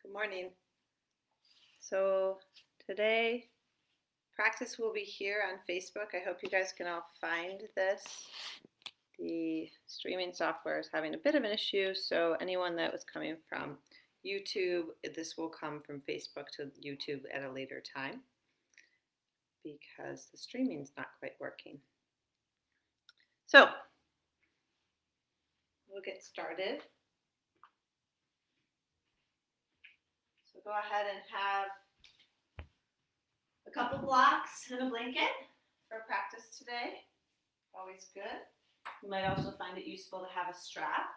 Good morning. So today practice will be here on Facebook. I hope you guys can all find this. The streaming software is having a bit of an issue, so anyone that was coming from YouTube, this will come from Facebook to YouTube at a later time because the streaming's not quite working. So we'll get started. So go ahead and have a couple blocks and a blanket for practice today. Always good. You might also find it useful to have a strap.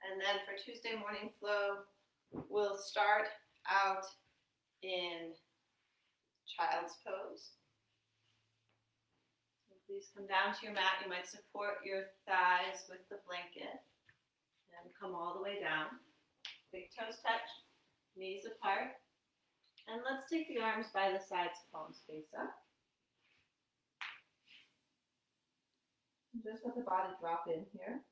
And then for Tuesday morning flow, we'll start out in child's pose. So please come down to your mat. You might support your thighs with the blanket and come all the way down. Big toes touch, knees apart. And let's take the arms by the sides, palms face up. And just let the body drop in here.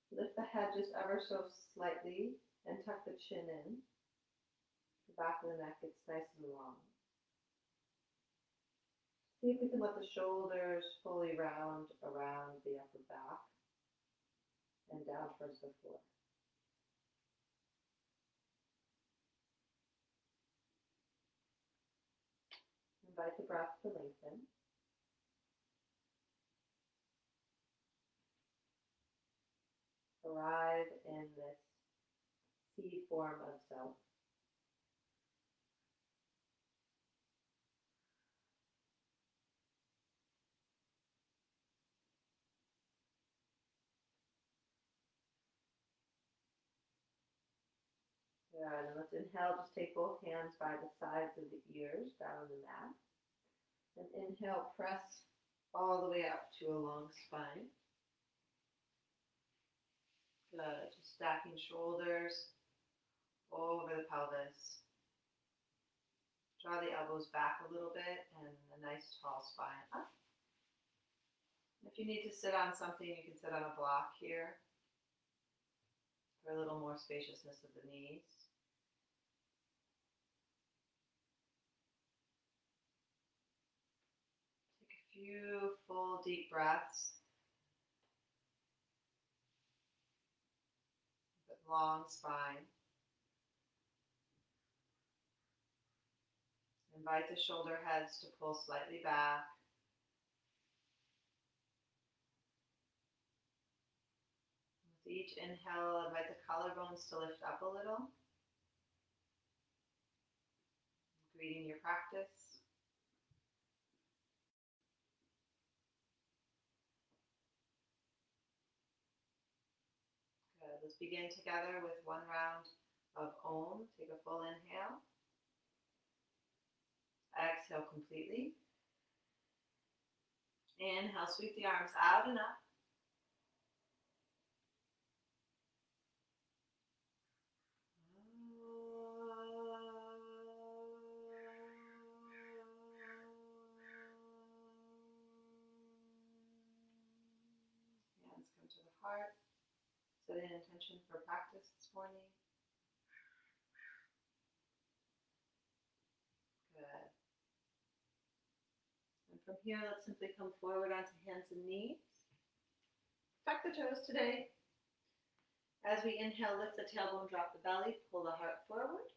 Lift the head just ever so slightly and tuck the chin in. The back of the neck gets nice and long. See if we can let the shoulders fully round around the upper back and down towards the floor. Invite the breath to lengthen. Arrive in this C form of self. Good, and let's inhale, just take both hands by the sides of the ears down on the mat. And inhale, press all the way up to a long spine. Good, just stacking shoulders over the pelvis. Draw the elbows back a little bit and a nice tall spine up. If you need to sit on something, you can sit on a block here for a little more spaciousness of the knees. Take a few full deep breaths. Long spine. Invite the shoulder heads to pull slightly back. With each inhale, invite the collarbones to lift up a little. Greeting your practice. Good. Let's begin together with one round of Om. Take a full inhale. Exhale completely. Inhale, sweep the arms out and up. Hands come to the heart. Set an intention for practice this morning. Good. And from here, let's simply come forward onto hands and knees. Tuck the toes today. As we inhale, lift the tailbone, drop the belly, pull the heart forward.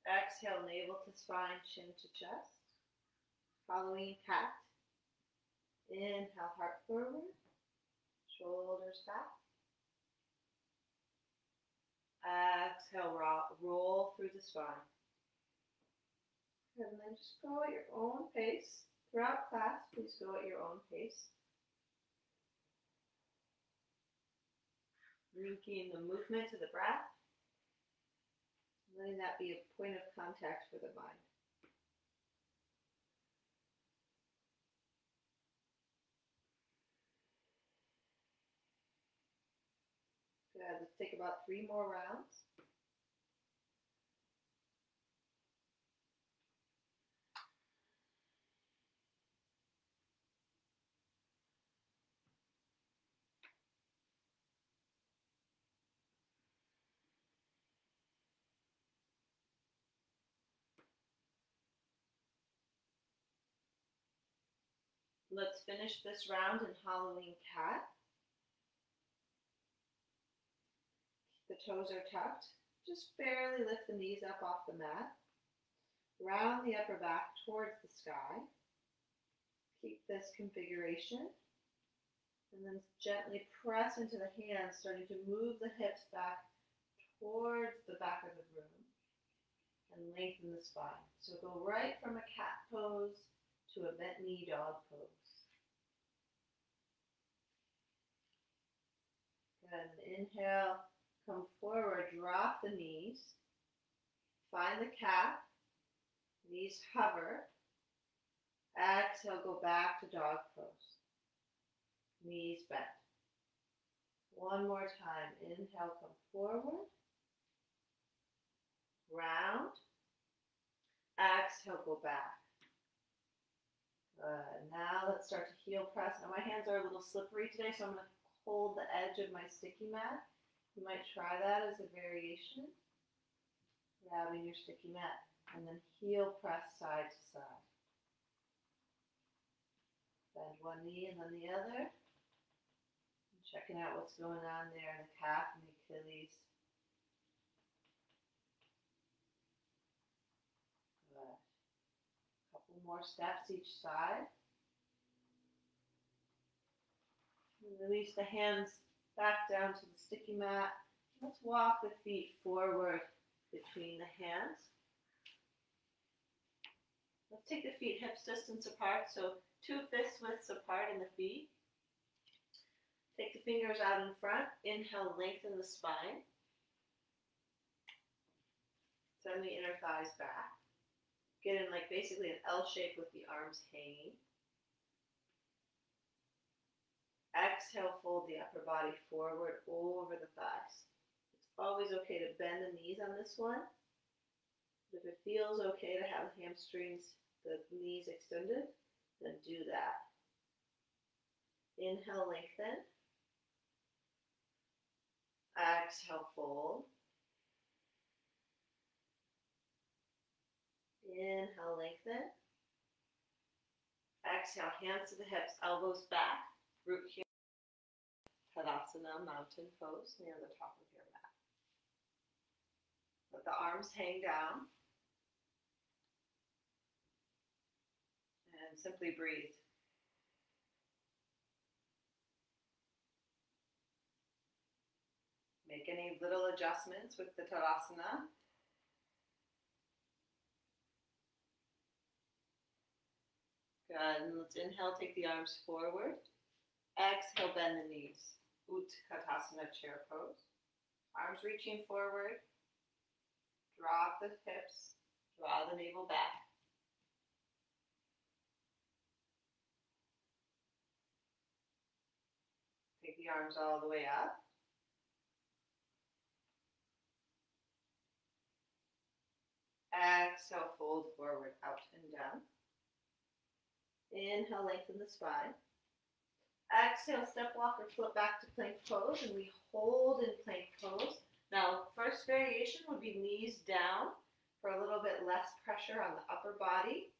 Exhale, navel to spine, chin to chest. Following cat. Inhale, heart forward. Shoulders back. Exhale, roll through the spine. And then just go at your own pace. Throughout class, please go at your own pace. Linking the movement to the breath. Letting that be a point of contact for the mind. Good. Good. Let's take about 3 more rounds. Let's finish this round in Halloween cat. The toes are tucked. Just barely lift the knees up off the mat. Round the upper back towards the sky. Keep this configuration. And then gently press into the hands, starting to move the hips back towards the back of the room. And lengthen the spine. So go right from a cat pose to a bent knee dog pose. Good. Inhale, come forward, drop the knees. Find the cat. Knees hover. Exhale, go back to dog pose. Knees bent. One more time. Inhale, come forward. Round. Exhale, go back. Good. Now let's start to heel press. Now my hands are a little slippery today, so I'm going to hold the edge of my sticky mat. You might try that as a variation. Grabbing your sticky mat. And then heel press side to side. Bend one knee and then the other. And checking out what's going on there in the calf and the Achilles. Good. Couple more steps each side. And release the hands back down to the sticky mat. Let's walk the feet forward between the hands. Let's take the feet hips distance apart, so 2 fist widths apart in the feet. Take the fingers out in front. Inhale, lengthen the spine. Send the inner thighs back. Get in like basically an L shape with the arms hanging. Exhale, fold the upper body forward over the thighs. It's always okay to bend the knees on this one. But if it feels okay to have the hamstrings, the knees extended, then do that. Inhale, lengthen. Exhale, fold. Inhale, lengthen. Exhale, hands to the hips, elbows back, root here. Tadasana, mountain pose near the top of your mat. Let the arms hang down. And simply breathe. Make any little adjustments with the Tadasana. Good, and let's inhale, take the arms forward. Exhale, bend the knees. Utkatasana, chair pose. Arms reaching forward. Drop the hips. Draw the navel back. Take the arms all the way up. Exhale, fold forward, out and down. Inhale, lengthen the spine. Exhale, step walk or flip back to plank pose, and we hold in plank pose. Now, first variation would be knees down for a little bit less pressure on the upper body,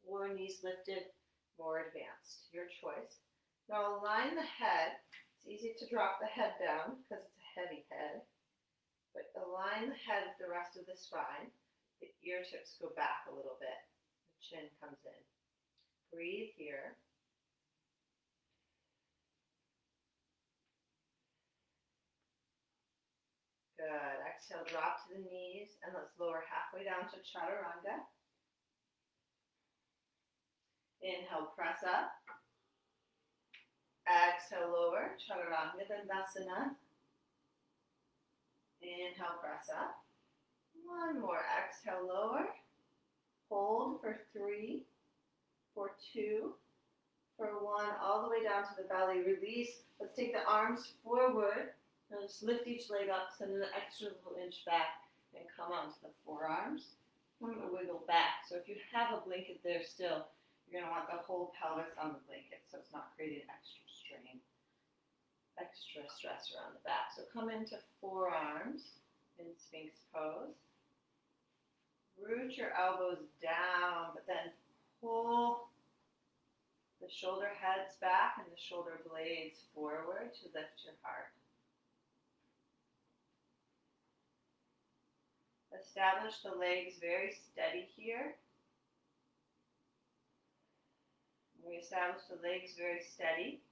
or knees lifted, more advanced, your choice. Now align the head. It's easy to drop the head down because it's a heavy head, but align the head with the rest of the spine. The ear tips go back a little bit. The chin comes in. Breathe here. Good. Exhale, drop to the knees, and let's lower halfway down to Chaturanga. Inhale, press up. Exhale, lower, Chaturanga Dandasana. Inhale, press up. One more, exhale, lower. Hold for 3, for 2, for one, all the way down to the belly. Release. Let's take the arms forward. Now just lift each leg up, send an extra little inch back, and come onto the forearms. I'm going to wiggle back. So if you have a blanket there still, you're going to want the whole pelvis on the blanket so it's not creating extra strain, extra stress around the back. So come into forearms in Sphinx pose. Root your elbows down, but then pull the shoulder heads back and the shoulder blades forward to lift your heart. Establish the legs very steady here. When we establish the legs very steady,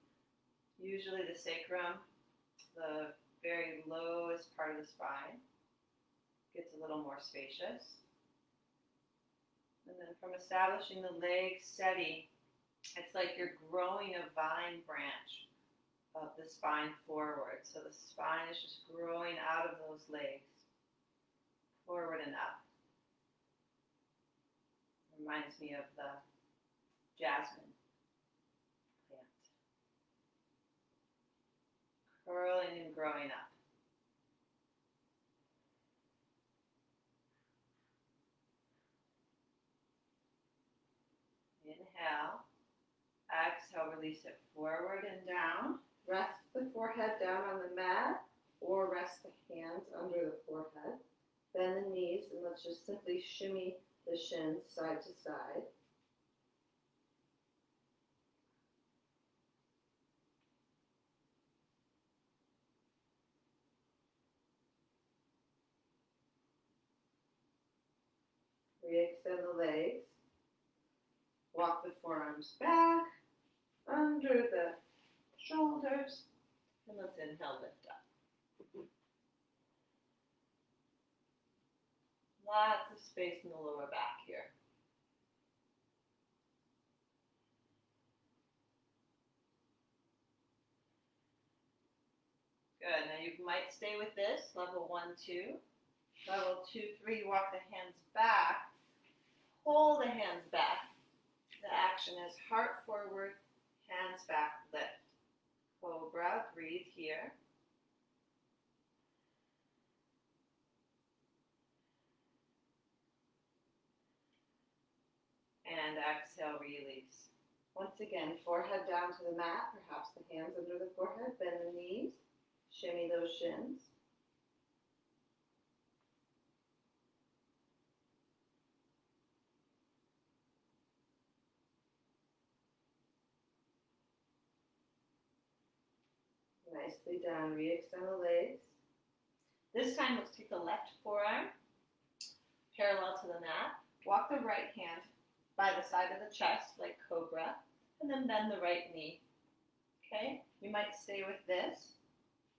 usually the sacrum, the very lowest part of the spine, gets a little more spacious. And then from establishing the legs steady, it's like you're growing a vine branch of the spine forward. So the spine is just growing out of those legs, forward and up. Reminds me of the jasmine plant. Curling and growing up. Inhale. Exhale, release it forward and down. Rest the forehead down on the mat or rest the hands under the forehead. Bend the knees and let's just simply shimmy the shins side to side. Re-extend the legs. Walk the forearms back, under the shoulders, and let's inhale, lift up. Lots of space in the lower back here. Good. Now you might stay with this, level 1, 2. Level 2, 3, walk the hands back. Pull the hands back. The action is heart forward, hands back, lift. Cobra, breathe here. And exhale, release. Once again, forehead down to the mat, perhaps the hands under the forehead, bend the knees, shimmy those shins. Nicely done. Re-extend the legs. This time, let's take the left forearm parallel to the mat. Walk the right hand by the side of the chest like cobra, and then bend the right knee. Okay? You might stay with this,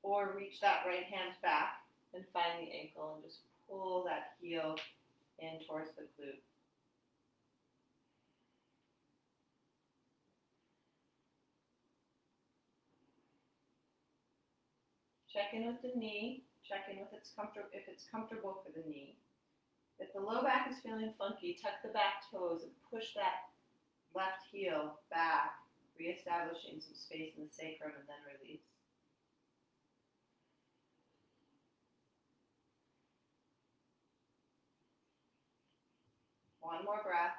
or reach that right hand back and find the ankle and just pull that heel in towards the glute. Check in with the knee. Check in with if it's comfortable for the knee. If the low back is feeling funky, tuck the back toes and push that left heel back, reestablishing some space in the sacrum, and then release. One more breath.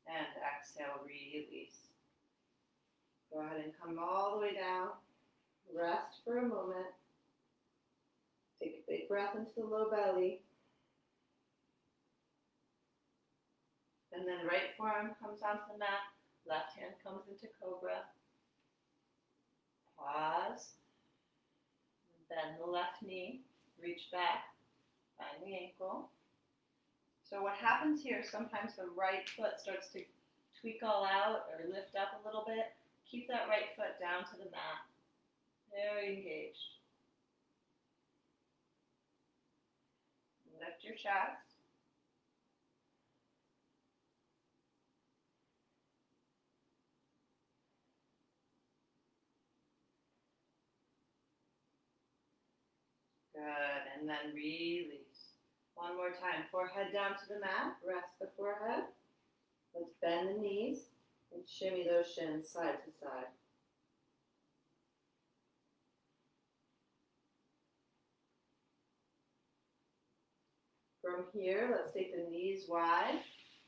And exhale, release. Go ahead and come all the way down. Rest for a moment. Take a big breath into the low belly. And then right forearm comes onto the mat. Left hand comes into cobra. Pause. Bend the left knee. Reach back. Find the ankle. So what happens here, sometimes the right foot starts to tweak all out or lift up a little bit. Keep that right foot down to the mat. Very engaged. Lift your chest. Good, and then release. One more time, forehead down to the mat, rest the forehead. Let's bend the knees and shimmy those shins side to side. From here, let's take the knees wide,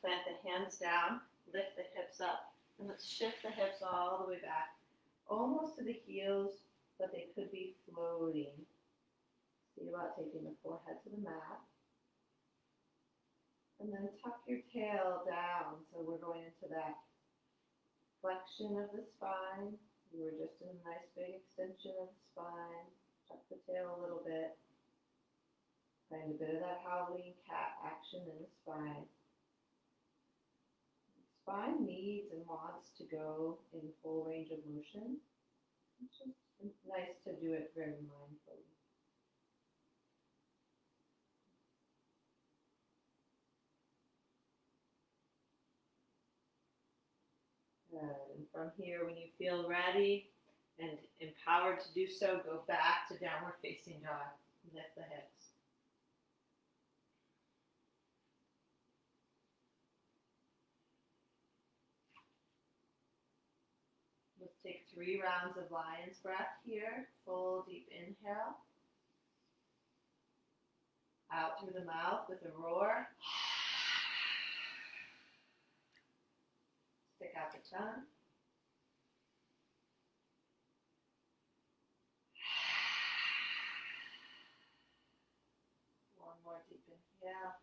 plant the hands down, lift the hips up, and let's shift the hips all the way back, almost to the heels, but they could be floating. See about taking the forehead to the mat. And then tuck your tail down, so we're going into that flexion of the spine. You were just in a nice big extension of the spine. Tuck the tail a little bit. Find a bit of that howling cat action in the spine. The spine needs and wants to go in full range of motion. It's just nice to do it very mindfully. Good. And from here, when you feel ready and empowered to do so, go back to downward facing dog. Lift the hips. Let's take 3 rounds of lion's breath here. Full deep inhale. Out through the mouth with a roar. Stick out the tongue. One more deep inhale.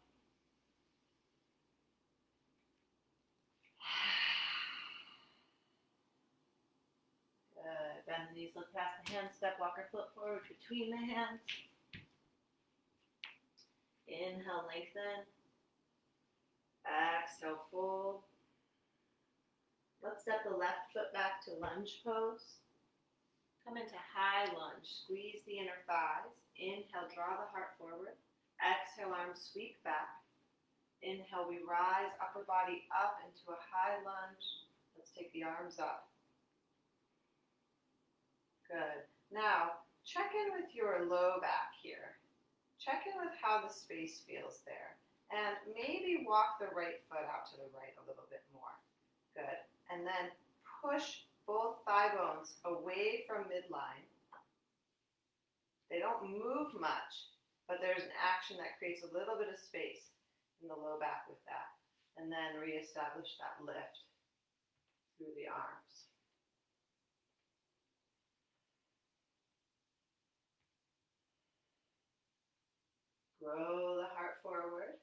Good. Bend the knees, look past the hands, step walker foot forward between the hands. Inhale, lengthen. Exhale, fold. Let's step the left foot back to lunge pose. Come into high lunge. Squeeze the inner thighs. Inhale, draw the heart forward. Exhale, arms sweep back. Inhale, we rise, upper body up into a high lunge. Let's take the arms up. Good. Now, check in with your low back here. Check in with how the space feels there. And maybe walk the right foot out to the right a little bit more. Good. And then push both thigh bones away from midline. They don't move much, but there's an action that creates a little bit of space in the low back with that. And then reestablish that lift through the arms. Grow the heart forward.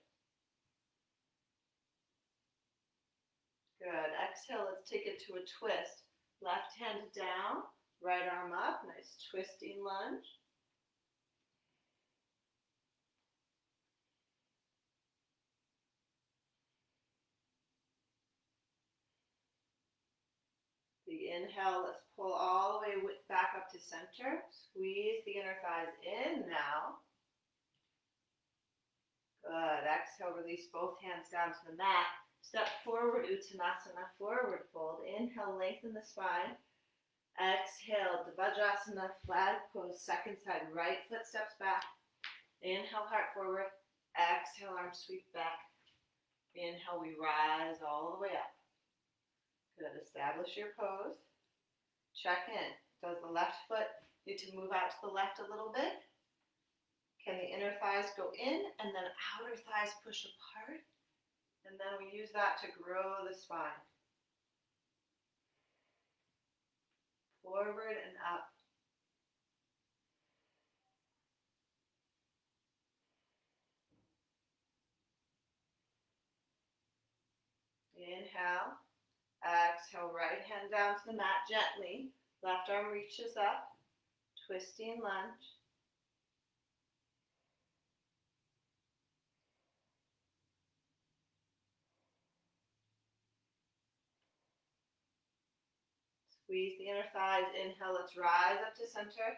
Good. Exhale, let's take it to a twist. Left hand down, right arm up. Nice twisting lunge. The inhale, let's pull all the way back up to center. Squeeze the inner thighs in now. Good. Exhale, release both hands down to the mat. Step forward, Uttanasana, forward fold. Inhale, lengthen the spine. Exhale, Vajrasana, flag pose, second side. Right foot steps back. Inhale, heart forward. Exhale, arms sweep back. Inhale, we rise all the way up. Good. Establish your pose. Check in. Does the left foot need to move out to the left a little bit? Can the inner thighs go in and then outer thighs push apart? And then we use that to grow the spine. Forward and up. Inhale. Exhale, right hand down to the mat gently. Left arm reaches up. Twisting lunge. Squeeze the inner thighs. Inhale, let's rise up to center.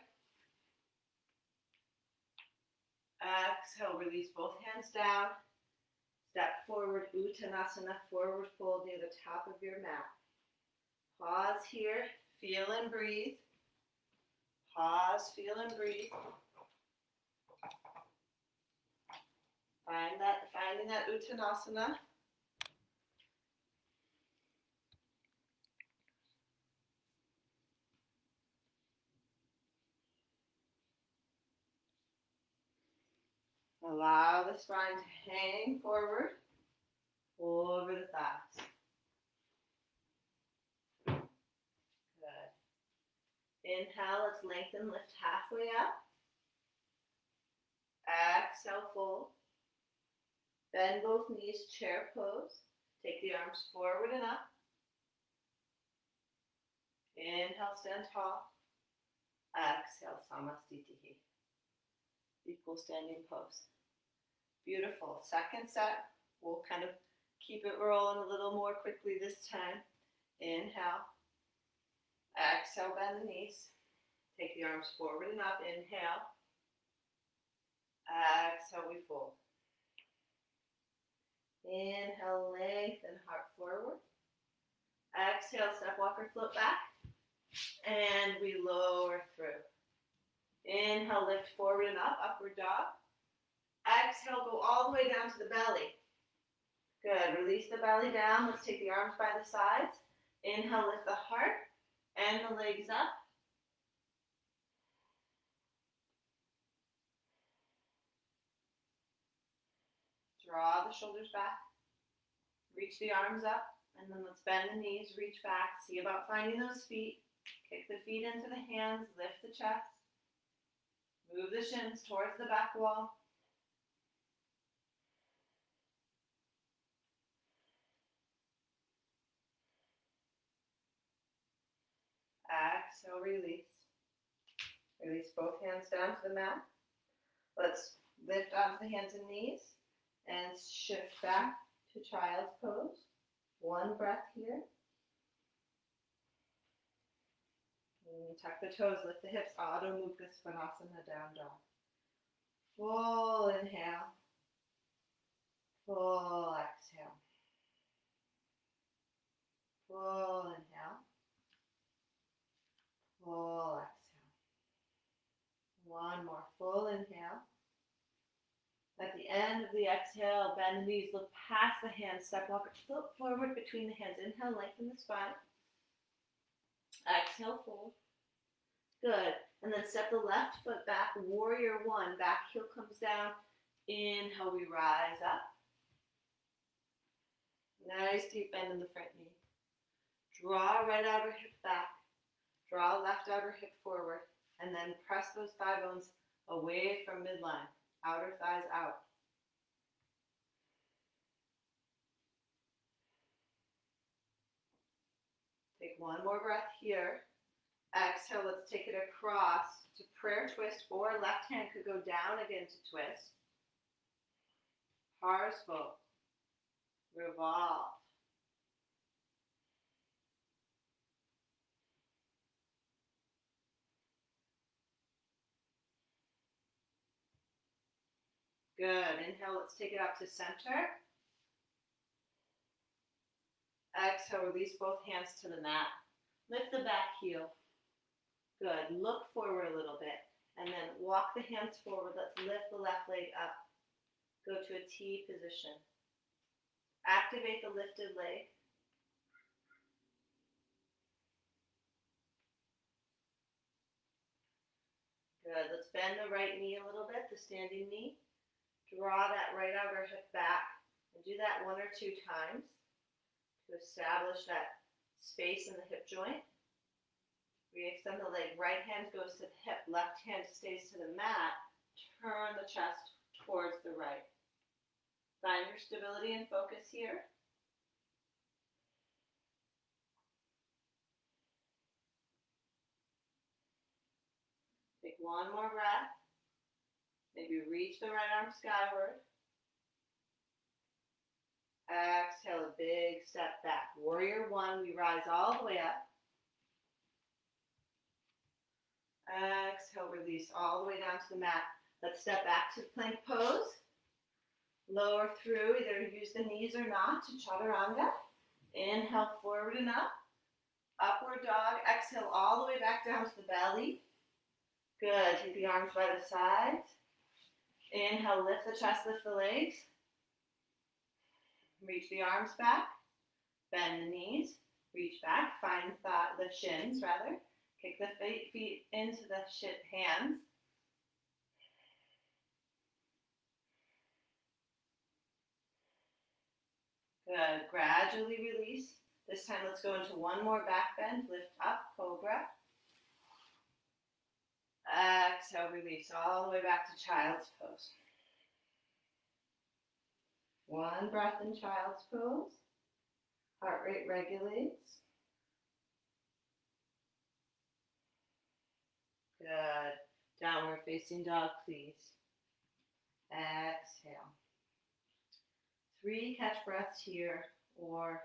Exhale, release both hands down. Step forward, Uttanasana, forward fold near the top of your mat. Pause here, feel and breathe. Pause, feel and breathe. Finding that Uttanasana. Allow the spine to hang forward over the thighs. Good. Inhale, let's lengthen, lift halfway up. Exhale, fold. Bend both knees, chair pose. Take the arms forward and up. Inhale, stand tall. Exhale, Samastitihi. Equal standing pose. Beautiful. Second set. We'll kind of keep it rolling a little more quickly this time. Inhale. Exhale, bend the knees. Take the arms forward and up. Inhale. Exhale, we fold. Inhale, lengthen, heart forward. Exhale, step, walk, or float back. And we lower through. Inhale, lift forward and up, upward dog. Exhale, go all the way down to the belly. Good, release the belly down. Let's take the arms by the sides. Inhale, lift the heart and the legs up. Draw the shoulders back. Reach the arms up. And then let's bend the knees, reach back. See about finding those feet. Kick the feet into the hands, lift the chest. Move the shins towards the back wall. Exhale, release. Release both hands down to the mat. Let's lift onto the hands and knees and shift back to child's pose. One breath here. And tuck the toes, lift the hips. Adho Mukha Svanasana, down dog. Full inhale. Full exhale. Full inhale. Full exhale. One more. Full inhale. At the end of the exhale, bend the knees, look past the hands, step, walk, flip forward between the hands. Inhale, lengthen the spine. Exhale, fold. Good. And then step the left foot back, warrior one. Back heel comes down. Inhale, we rise up. Nice deep bend in the front knee. Draw right outer hip back. Draw left outer hip forward. And then press those thigh bones away from midline. Outer thighs out. Take one more breath here. Exhale, let's take it across to prayer twist, or left hand could go down again to twist. Parsvo. Revolve. Good. Inhale, let's take it up to center. Exhale, release both hands to the mat. Lift the back heel. Good. Look forward a little bit. And then walk the hands forward. Let's lift the left leg up. Go to a T position. Activate the lifted leg. Good. Let's bend the right knee a little bit, the standing knee. Draw that right outer hip back. And do that 1 or 2 times to establish that space in the hip joint. Re-extend the leg. Right hand goes to the hip. Left hand stays to the mat. Turn the chest towards the right. Find your stability and focus here. Take one more breath. Maybe reach the right arm skyward. Exhale, a big step back. Warrior one, we rise all the way up. Exhale, release all the way down to the mat. Let's step back to plank pose. Lower through, either use the knees or not to chaturanga. Inhale, forward and up. Upward dog. Exhale, all the way back down to the belly. Good. Take the arms by the sides. Inhale, lift the chest, lift the legs. Reach the arms back. Bend the knees. Reach back. Find the shins, rather. Kick the feet into the hands. Good. Gradually release. This time let's go into one more back bend. Lift up, cobra. Exhale, release all the way back to child's pose. One breath in child's pose. Heart rate regulates. Good. Downward facing dog, please. Exhale. 3 catch breaths here, or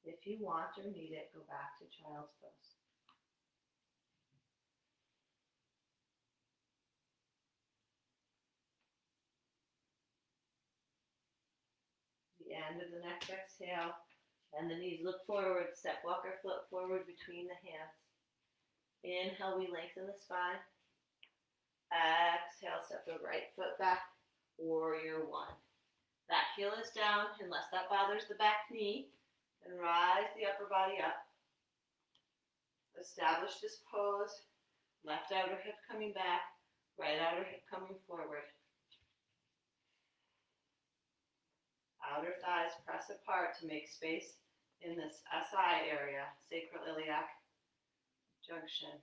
if you want or need it, go back to child's pose. The end of the next exhale, and the knees look forward, step walker foot forward between the hands. Inhale, we lengthen the spine. Exhale, step the right foot back, warrior one. Back heel is down unless that bothers the back knee, and rise the upper body up. Establish this pose, left outer hip coming back, right outer hip coming forward. Outer thighs press apart to make space in this SI area, sacroiliac junction.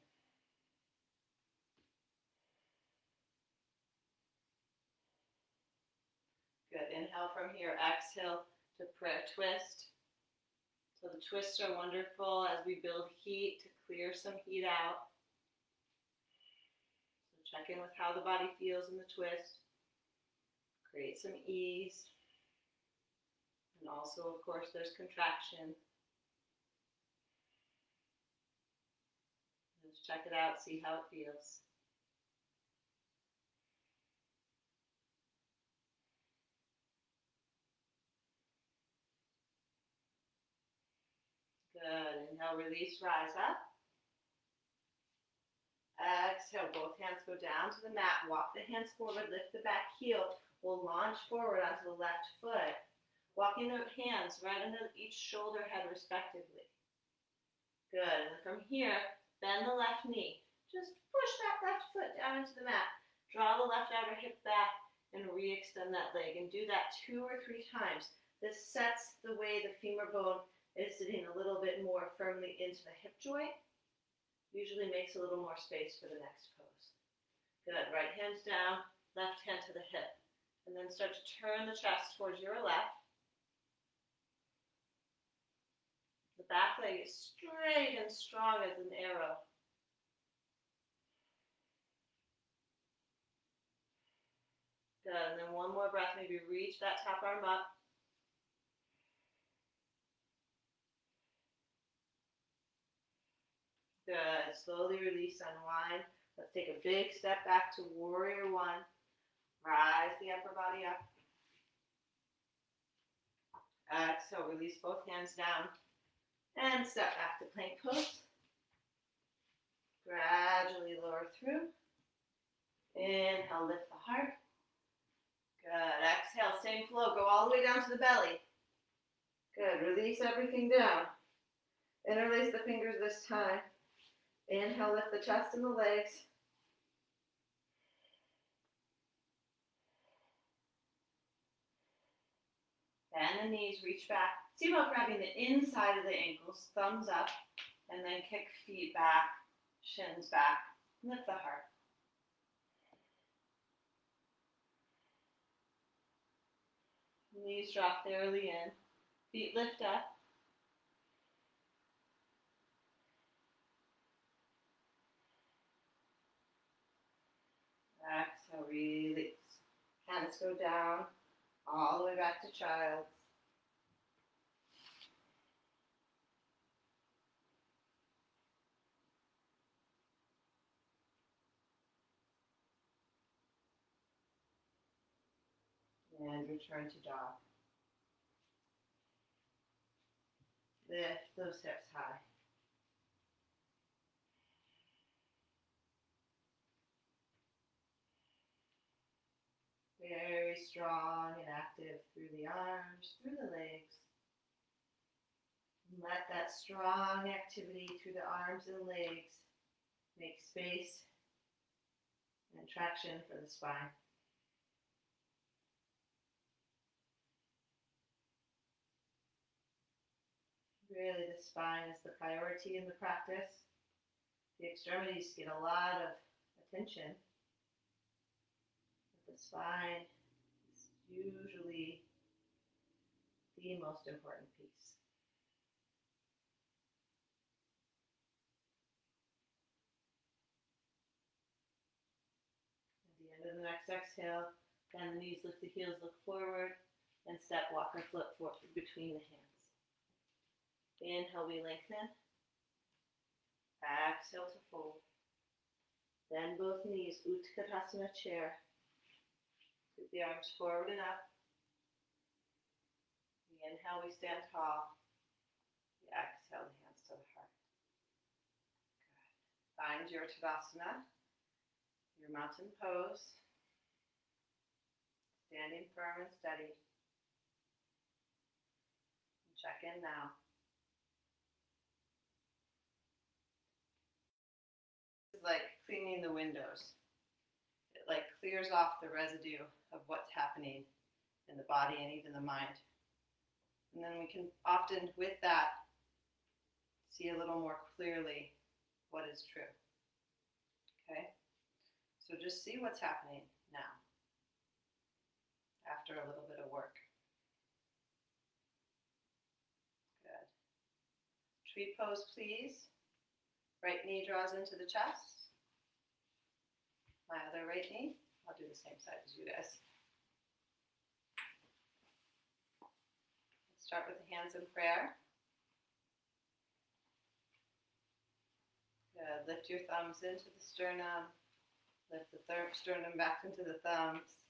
Good. Inhale from here. Exhale to prayer twist. So the twists are wonderful as we build heat to clear some heat out. So check in with how the body feels in the twist. Create some ease. And also, of course, there's contraction. Just check it out, see how it feels. Good. Inhale, release, rise up. Exhale, both hands go down to the mat. Walk the hands forward, lift the back heel. We'll launch forward onto the left foot. Walking the hands right under each shoulder head respectively. Good. And then from here, bend the left knee. Just push that left foot down into the mat. Draw the left outer hip back and re-extend that leg. And do that 2 or 3 times. This sets the way the femur bone is sitting a little bit more firmly into the hip joint. Usually makes a little more space for the next pose. Good. Right hand's down, left hand to the hip. And then start to turn the chest towards your left. The back leg is straight and strong as an arrow. Good. And then one more breath. Maybe reach that top arm up. Good. Slowly release, unwind. Let's take a big step back to warrior one. Rise the upper body up. Exhale, release both hands down. And step back to plank pose. Gradually lower through. Inhale, lift the heart. Good. Exhale, same flow. Go all the way down to the belly. Good. Release everything down. Interlace the fingers this time. Inhale, lift the chest and the legs. Bend the knees, reach back. See about grabbing the inside of the ankles, thumbs up, and then kick feet back, shins back. Lift the heart. Knees drop thoroughly in. Feet lift up. Exhale, release. Hands go down, all the way back to child's. And return to dog. Lift those hips high. Very strong and active through the arms, through the legs. Let that strong activity through the arms and legs make space and traction for the spine. . Really, the spine is the priority in the practice. The extremities get a lot of attention, but the spine is usually the most important piece. At the end of the next exhale, bend the knees, lift the heels, look forward, and step, walk, or flip forward between the hands. Inhale, we lengthen. Exhale to fold. Bend both knees, Utkatasana chair. Scoot the arms forward and up. We inhale, we stand tall. We exhale, the hands to the heart. Good. Find your Tadasana, your mountain pose. Standing firm and steady. And check in now. It's like cleaning the windows. It like clears off the residue of what's happening in the body and even the mind. And then we can often, with that, see a little more clearly what is true. Okay? So just see what's happening now, after a little bit of work. Good. Tree pose, please. Right knee draws into the chest. My other right knee. I'll do the same side as you guys. Let's start with the hands in prayer. Good. Lift your thumbs into the sternum. Lift the sternum back into the thumbs.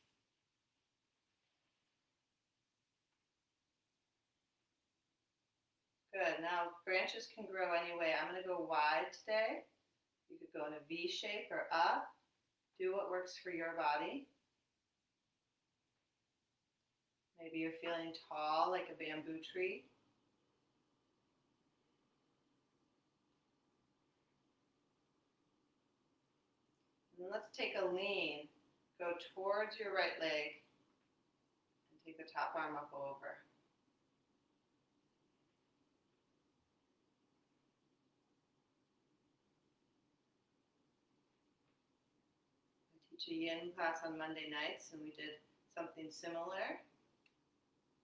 Good. Now branches can grow any way. I'm going to go wide today. You could go in a V shape or up. Do what works for your body. Maybe you're feeling tall like a bamboo tree. And let's take a lean. Go towards your right leg and take the top arm up over. A yin class on Monday nights, and we did something similar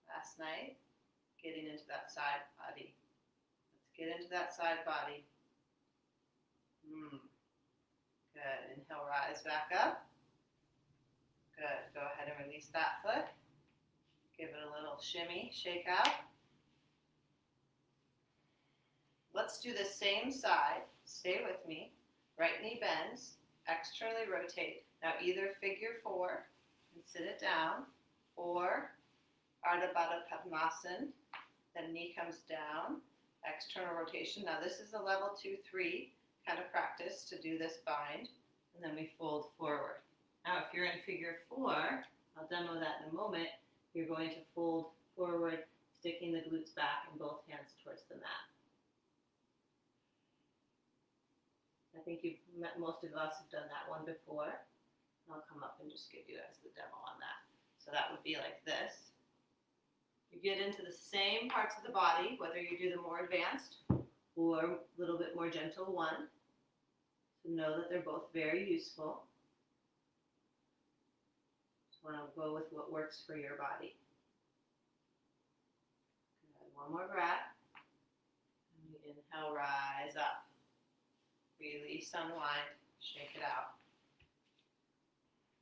last night, getting into that side body. Let's get into that side body. Good. Inhale, rise back up. Good. Go ahead and release that foot. Give it a little shimmy, shake out. Let's do the same side. Stay with me. Right knee bends. Externally rotate. Now either figure 4 and sit it down, or Ardha Baddha Padmasana, then knee comes down, external rotation. Now this is a level 2-3 kind of practice to do this bind, and then we fold forward. Now if you're in figure 4, I'll demo that in a moment, you're going to fold forward, sticking the glutes back and both hands towards the mat. I think most of us have done that one before. I'll come up and just give you guys the demo on that. So that would be like this. You get into the same parts of the body, whether you do the more advanced or a little bit more gentle one. So know that they're both very useful. Just want to go with what works for your body. Good. One more breath. And we inhale, rise up. Release, unwind, shake it out.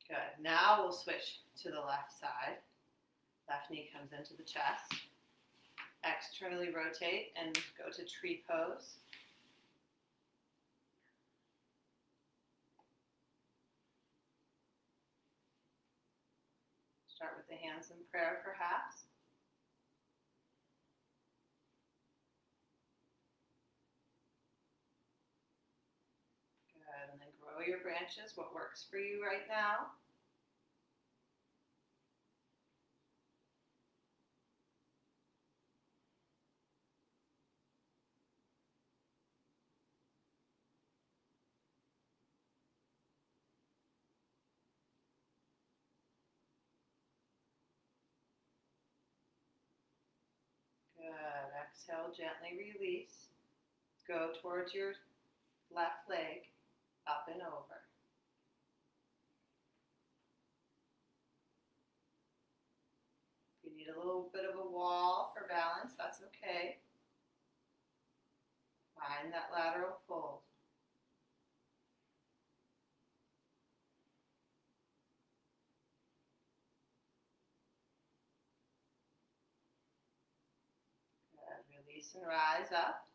Good. Now we'll switch to the left side. Left knee comes into the chest. Externally rotate and go to tree pose. Start with the hands in prayer, perhaps. Good. And then grow your branches, what works for you right now. Good. Exhale, gently release. Go towards your left leg, up and over. If you need a little bit of a wall for balance, that's okay. Find that lateral fold. Good. Release and rise up.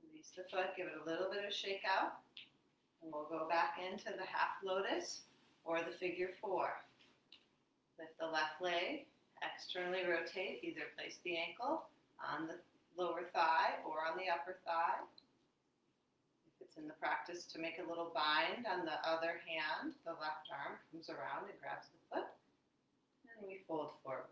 Release the foot, give it a little bit of shake out. And we'll go back into the half lotus or the figure four. Lift the left leg, externally rotate, either place the ankle on the lower thigh or on the upper thigh. If it's in the practice to make a little bind on the other hand, the left arm comes around and grabs the foot, and we fold forward.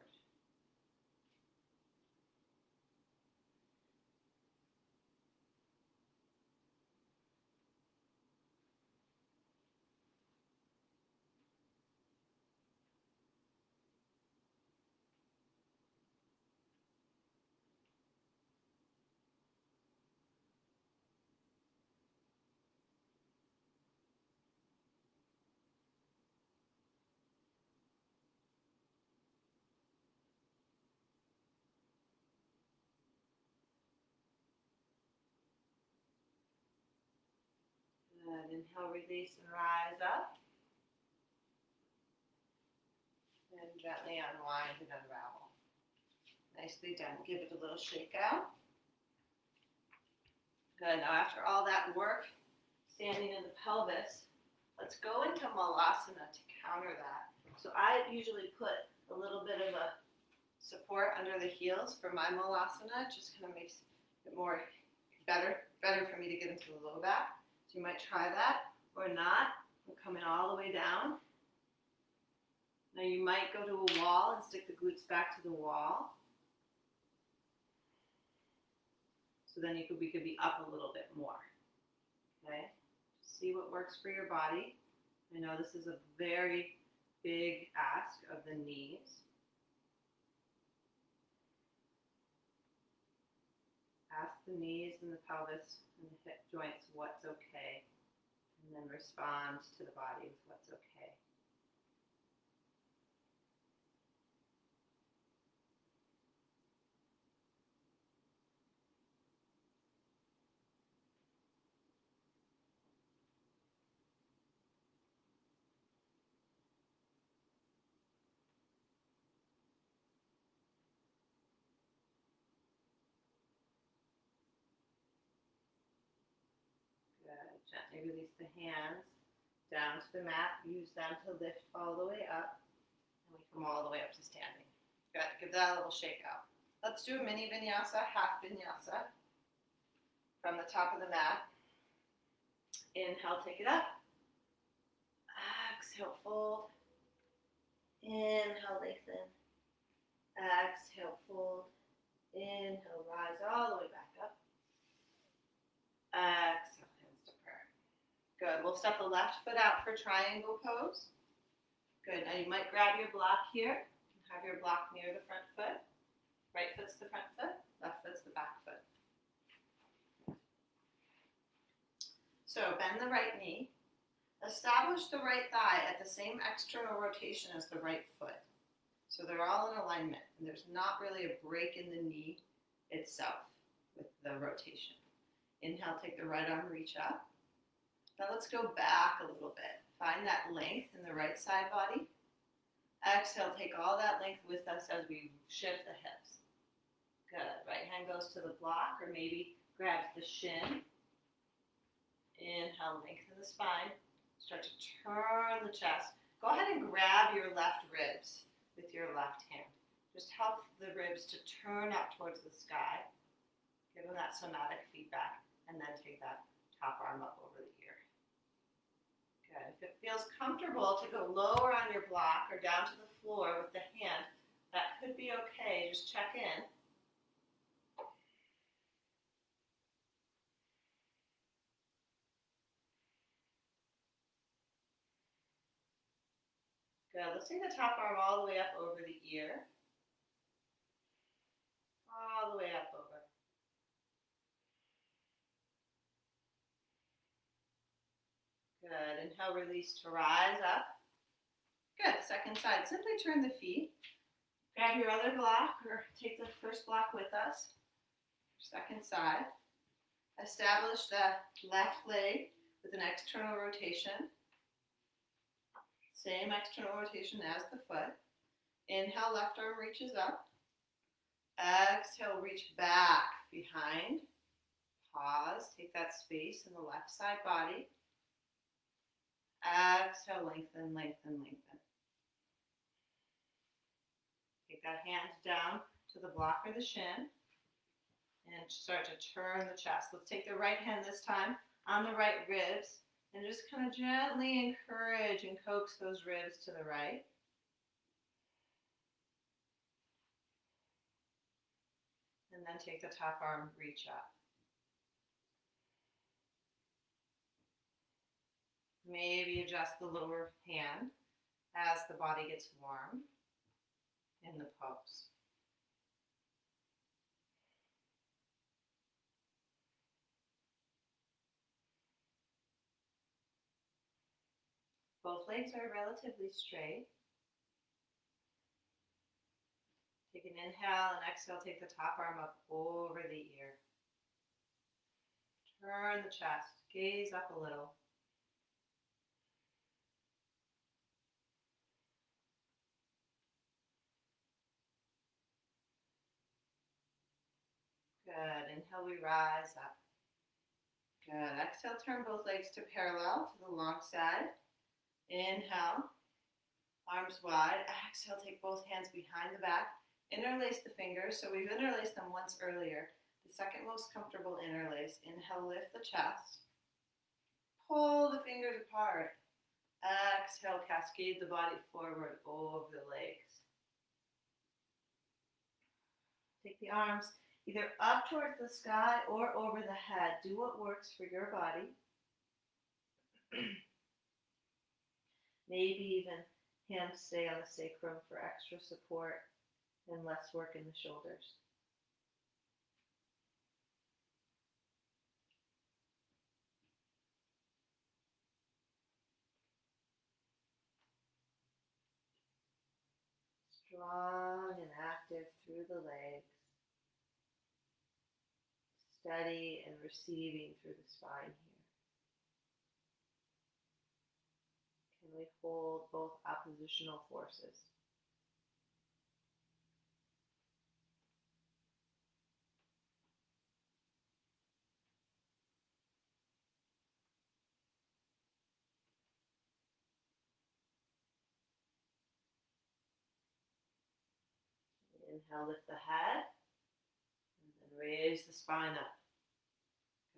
Good. Inhale, release and rise up. And gently unwind and unravel. Nicely done. Give it a little shake out. Good. Now after all that work, standing in the pelvis, let's go into malasana to counter that. So I usually put a little bit of a support under the heels for my malasana. It just kind of makes it better for me to get into the low back. So you might try that or not. I'm coming all the way down. Now you might go to a wall and stick the glutes back to the wall. So then we could be up a little bit more. Okay? See what works for your body. I know this is a very big ask of the knees. Ask the knees and the pelvis and the hip joints what's okay, and then respond to the body with what's okay. Gently release the hands down to the mat. Use them to lift all the way up. And we come all the way up to standing. Good. Give that a little shake out. Let's do a mini vinyasa, half vinyasa. From the top of the mat. Inhale, take it up. Exhale, fold. Inhale, lengthen. Exhale, fold. Inhale, rise all the way back up. Exhale. Good. We'll step the left foot out for triangle pose. Good. Now you might grab your block here and have your block near the front foot. Right foot's the front foot, left foot's the back foot. So bend the right knee. Establish the right thigh at the same external rotation as the right foot. So they're all in alignment, and there's not really a break in the knee itself with the rotation. Inhale, take the right arm, reach up. Now let's go back a little bit. Find that length in the right side body. Exhale, take all that length with us as we shift the hips. Good. Right hand goes to the block or maybe grabs the shin. Inhale, lengthen the spine. Start to turn the chest. Go ahead and grab your left ribs with your left hand. Just help the ribs to turn up towards the sky. Give them that somatic feedback, and then take that top arm up over the ear. Good. If it feels comfortable to go lower on your block or down to the floor with the hand, that could be okay. Just check in. Good. Let's take the top arm all the way up over the ear. all the way up over. Good. Inhale, release to rise up. Good. Second side. Simply turn the feet. Grab your other block or take the first block with us. Second side. Establish the left leg with an external rotation. Same external rotation as the foot. Inhale, left arm reaches up. Exhale, reach back behind. Pause. Take that space in the left side body. Exhale, lengthen, lengthen, lengthen. Take that hand down to the block or the shin and start to turn the chest. Let's take the right hand this time on the right ribs and just kind of gently encourage and coax those ribs to the right. And then take the top arm, reach up. Maybe adjust the lower hand as the body gets warm in the pose. Both legs are relatively straight. Take an inhale and exhale, take the top arm up over the ear. Turn the chest, gaze up a little. Good. Inhale, we rise up. Good. Exhale, turn both legs to parallel to the long side. Inhale, arms wide. Exhale, take both hands behind the back. Interlace the fingers. So we've interlaced them once earlier. The second most comfortable interlace. Inhale, lift the chest. Pull the fingers apart. Exhale, cascade the body forward over the legs. Take the arms either up towards the sky or over the head. Do what works for your body. Maybe even hands stay on the sacrum for extra support and less work in the shoulders. Strong and active through the legs. Steady and receiving through the spine here. Can we hold both oppositional forces? Inhale, lift the head, and then raise the spine up.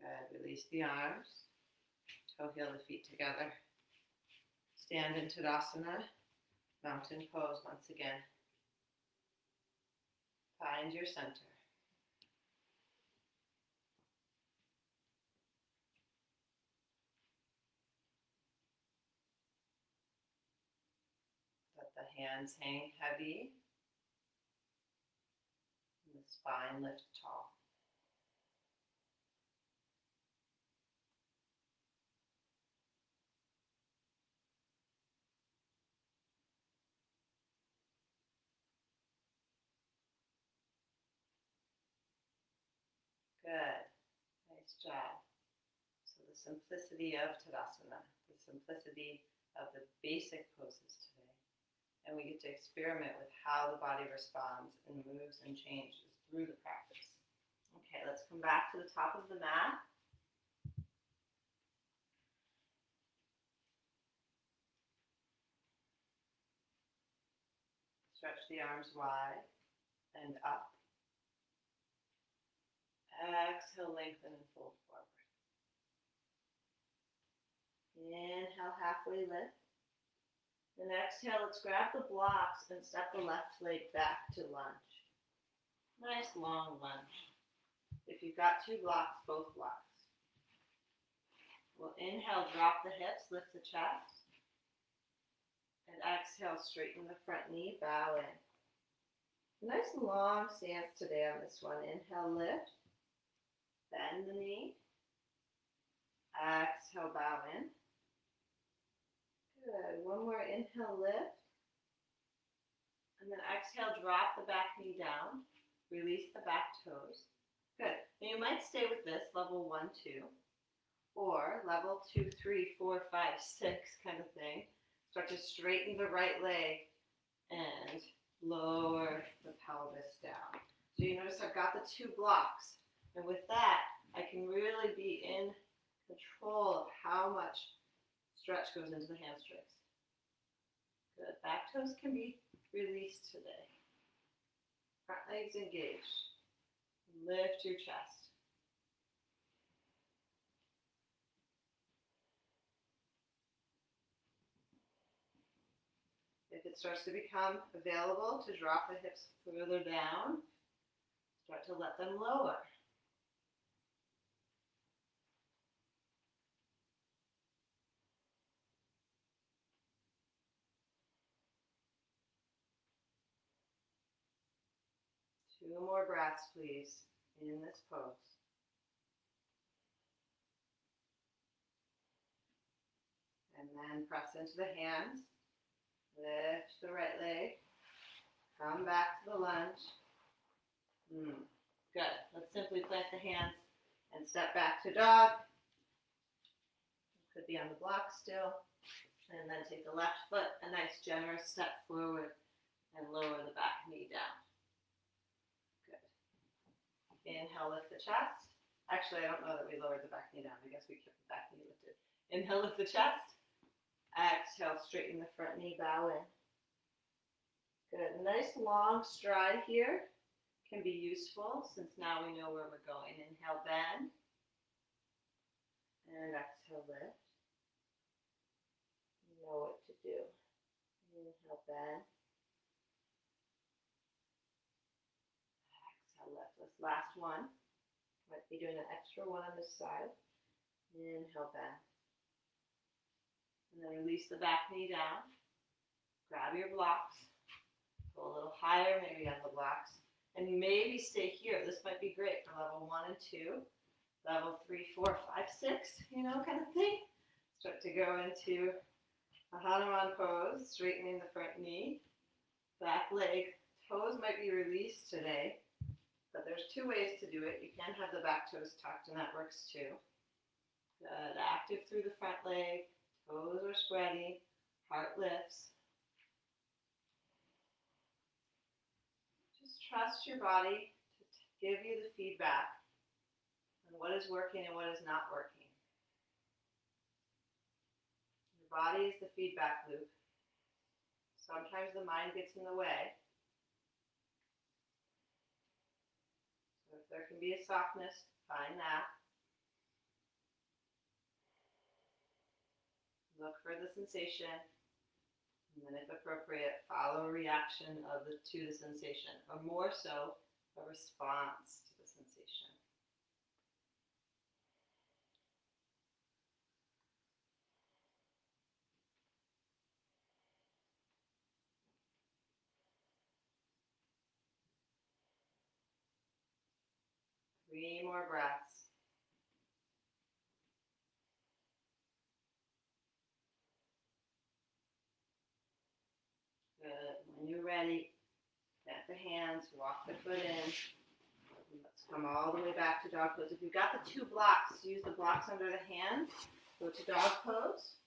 Good. Release the arms. Toe heel the feet together. Stand in Tadasana, mountain pose once again. Find your center. Let the hands hang heavy. And the spine lift tall. Good. Nice job. So the simplicity of Tadasana, the simplicity of the basic poses today. And we get to experiment with how the body responds and moves and changes through the practice. Okay, let's come back to the top of the mat. Stretch the arms wide and up. Exhale, lengthen and fold forward. Inhale, halfway lift. And exhale, let's grab the blocks and step the left leg back to lunge. Nice long lunge. If you've got two blocks, both blocks. We'll inhale, drop the hips, lift the chest. And exhale, straighten the front knee, bow in. Nice long stance today on this one. Inhale, lift. Bend the knee. Exhale, bow in. Good. One more inhale, lift. And then exhale, drop the back knee down. Release the back toes. Good. Now you might stay with this, level 1, 2. Or level 2, 3, 4, 5, 6 kind of thing. Start to straighten the right leg and lower the pelvis down. So you notice I've got the 2 blocks. And with that, I can really be in control of how much stretch goes into the hamstrings. Good. Back toes can be released today. Front legs engaged. Lift your chest. If it starts to become available to drop the hips further down, start to let them lower. Two more breaths, please, in this pose. And then press into the hands. Lift the right leg. Come back to the lunge. Good. Let's simply plant the hands and step back to dog. Could be on the block still. And then take the left foot, a nice generous step forward, and lower the back knee down. Good. Inhale, lift the chest. Actually, I don't know that we lowered the back knee down. I guess we kept the back knee lifted. Inhale, lift the chest. Exhale, straighten the front knee, bow in. Good. Nice long stride here can be useful since now we know where we're going. Inhale, bend. And exhale, lift. You know what to do. Inhale, bend. Exhale, lift. This last one. Might be doing an extra one on this side. Inhale, bend. And then release the back knee down. Grab your blocks. Go a little higher, maybe on the blocks. And maybe stay here. This might be great for level 1 and 2. Level 3, 4, 5, 6, kind of thing. Start to go into a Hanuman pose, straightening the front knee. Back leg, toes might be released today. But there's 2 ways to do it. You can have the back toes tucked, and that works too. Good. Active through the front leg. Toes are spreading, heart lifts. Just trust your body to give you the feedback on what is working and what is not working. Your body is the feedback loop. Sometimes the mind gets in the way. So if there can be a softness, find that. Look for the sensation, and then if appropriate, follow a reaction to the sensation, or more so, a response to the sensation. Three more breaths. Good. When you're ready, bend the hands, walk the foot in. Let's come all the way back to dog pose. If you've got the 2 blocks, use the blocks under the hands. Go to dog pose.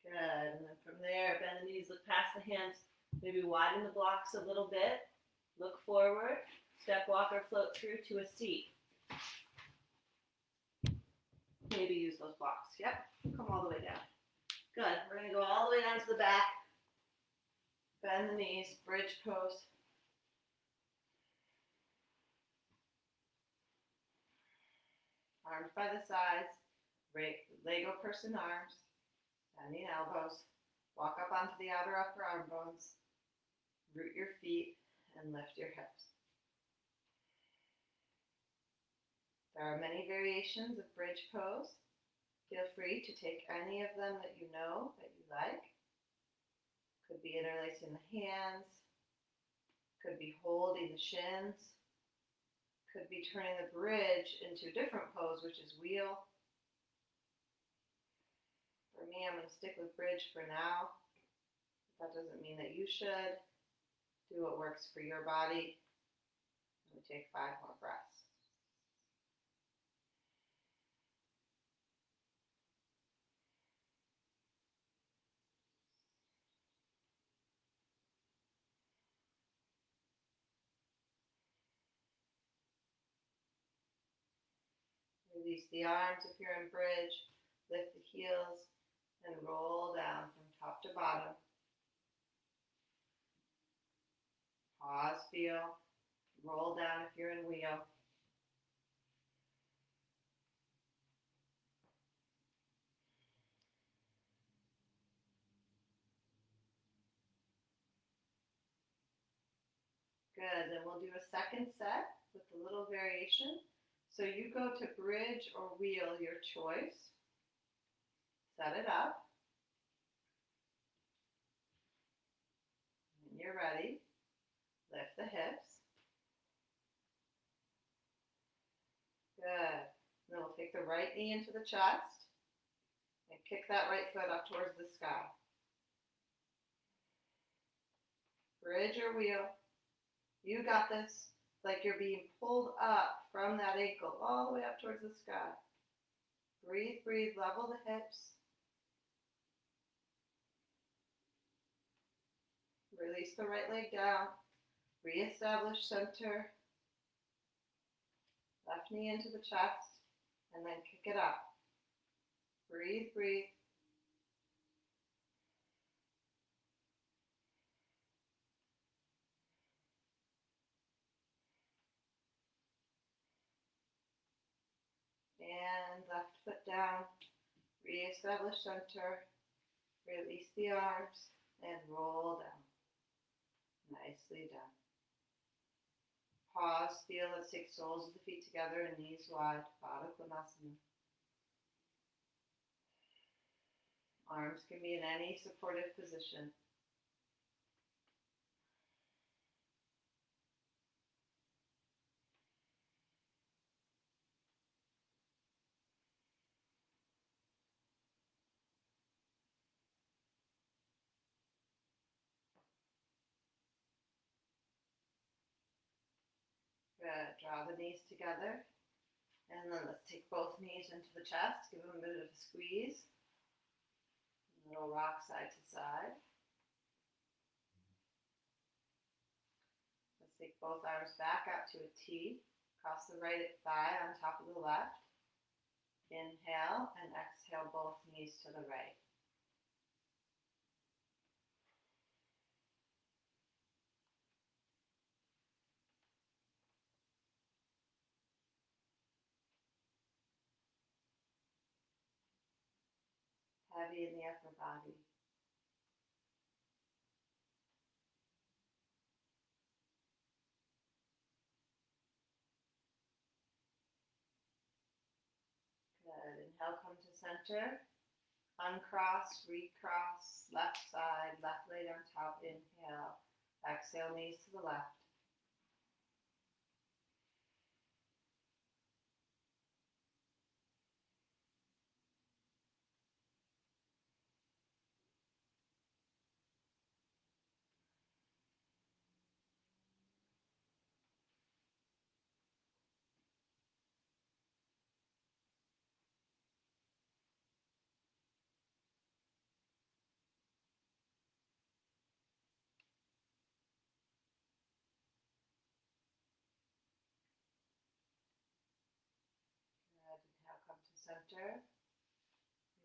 Good. And then from there, bend the knees, look past the hands. Maybe widen the blocks a little bit. Look forward. Step, walk, or float through to a seat. Maybe use those blocks. Yep. Come all the way down. Good. We're going to go all the way down to the back. Bend the knees. Bridge pose. Arms by the sides. Lego person arms. Bending elbows. Walk up onto the outer upper arm bones. Root your feet and lift your hips. There are many variations of bridge pose. Feel free to take any of them that you know that you like. Could be interlacing the hands, could be holding the shins, could be turning the bridge into a different pose, which is wheel. For me, I'm going to stick with bridge for now. That doesn't mean that you should. Do what works for your body. Let me take 5 more breaths. Release the arms if you're in bridge. Lift the heels and roll down from top to bottom. Pause, feel. Roll down if you're in wheel. Good, then we'll do a second set with a little variation. So you go to bridge or wheel, your choice. Set it up. When you're ready, lift the hips. Good. Then we'll take the right knee into the chest and kick that right foot up towards the sky. Bridge or wheel. You got this. It's like you're being pulled up from that ankle all the way up towards the sky. Breathe, breathe, level the hips. Release the right leg down. Reestablish center. Left knee into the chest, and then kick it up. Breathe, breathe. And left foot down. Reestablish center. Release the arms, and roll down. Nicely done. Pause, feel. Let's take soles of the feet together and knees wide. Baddha Konasana. Arms can be in any supportive position. Good. Draw the knees together. And then let's take both knees into the chest. Give them a bit of a squeeze. Little rock side to side. Let's take both arms back out to a T. Cross the right thigh on top of the left. Inhale and exhale both knees to the right. Heavy in the upper body. Good. Inhale, come to center. Uncross, recross, left side, left leg on top. Inhale. Exhale, knees to the left. Good. Inhale, come to center.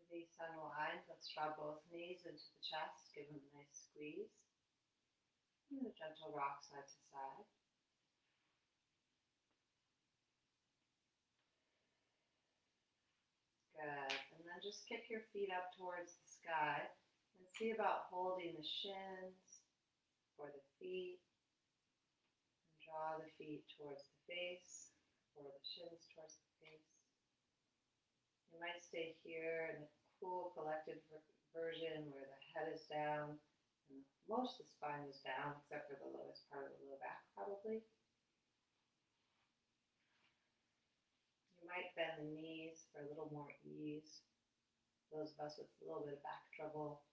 Release, unwind. Let's draw both knees into the chest. Give them a nice squeeze. And a gentle rock side to side. Good. And then just kick your feet up towards the sky and see about holding the shins or the feet. And draw the feet towards the face. Or the shins towards the face. You might stay here in a cool, collected version where the head is down and most of the spine is down, except for the lowest part of the low back, probably. You might bend the knees for a little more ease. Those of us with a little bit of back trouble.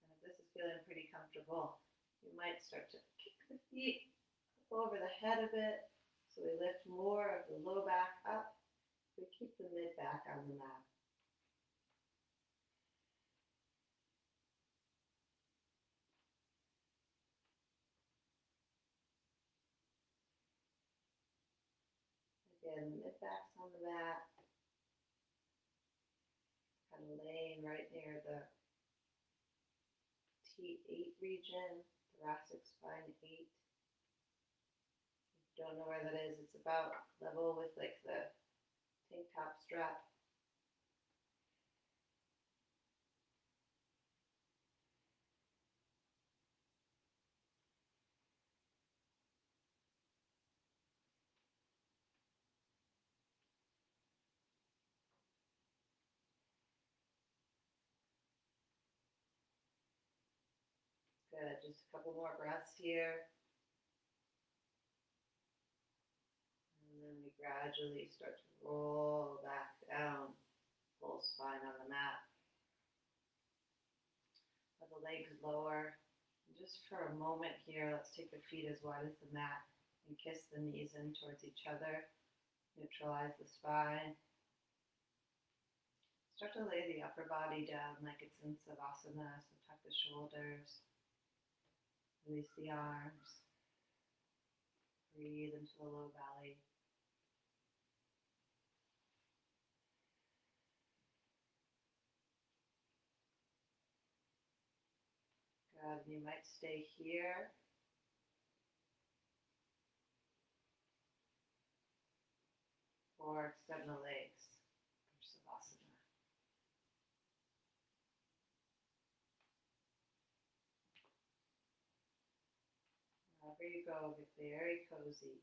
And if this is feeling pretty comfortable, you might start to kick the feet over the head a bit, so we lift more of the low back up. We keep the mid back on the mat. Again, the mid back's on the mat, kind of laying right near the T8 region, thoracic spine 8. If you don't know where that is, it's about level with like the tank top strap. Good, just a couple more breaths here. And then we gradually start to roll back down, full spine on the mat. Let the legs lower. And just for a moment here, let's take the feet as wide as the mat and kiss the knees in towards each other. Neutralize the spine. Start to lay the upper body down like it's in Savasana, so tuck the shoulders. Release the arms. Breathe into the low belly. Good. You might stay here. Or extend the legs for Savasana. Wherever you go, get very cozy.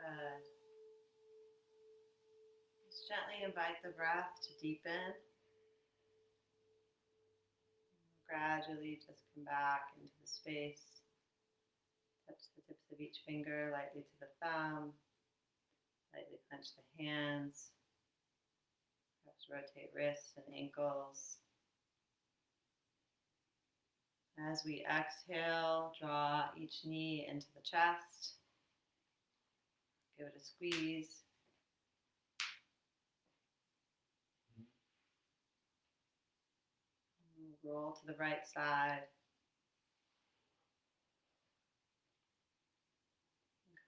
Good. Just gently invite the breath to deepen. gradually just come back into the space. Touch the tips of each finger lightly to the thumb. Lightly clench the hands. Perhaps rotate wrists and ankles. As we exhale, draw each knee into the chest. Give it a squeeze. Roll to the right side.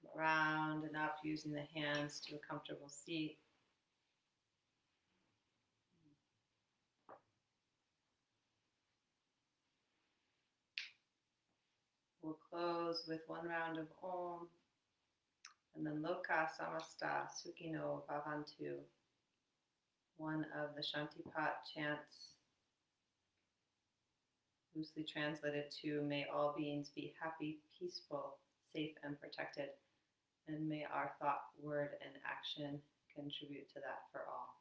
Come around and up using the hands to a comfortable seat. We'll close with one round of Om, and then Loka Samasta Sukhino Bhavantu, one of the Shantipat chants, loosely translated to, may all beings be happy, peaceful, safe, and protected, and may our thought, word, and action contribute to that for all.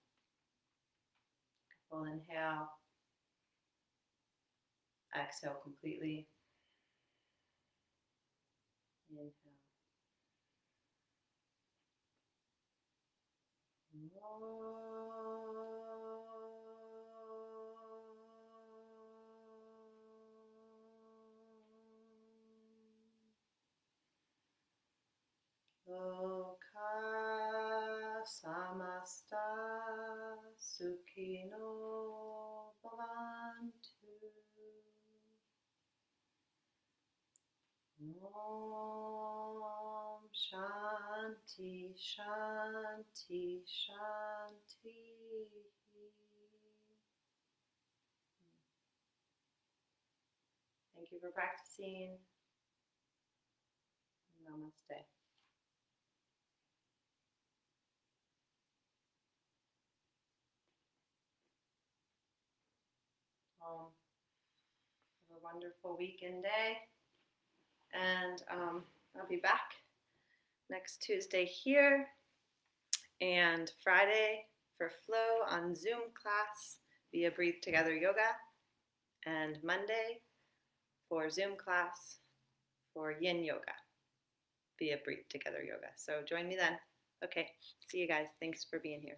Full inhale. Exhale completely. Inhale. Loka samasta sukhino bhavantu. Om Shanti Shanti Shanti. Thank you for practicing. Namaste. Have a wonderful week and day. And I'll be back next Tuesday here, and Friday for flow on Zoom class via Breathe Together Yoga, and Monday for Zoom class for Yin Yoga via Breathe Together Yoga. So join me then. Okay, see you guys. Thanks for being here.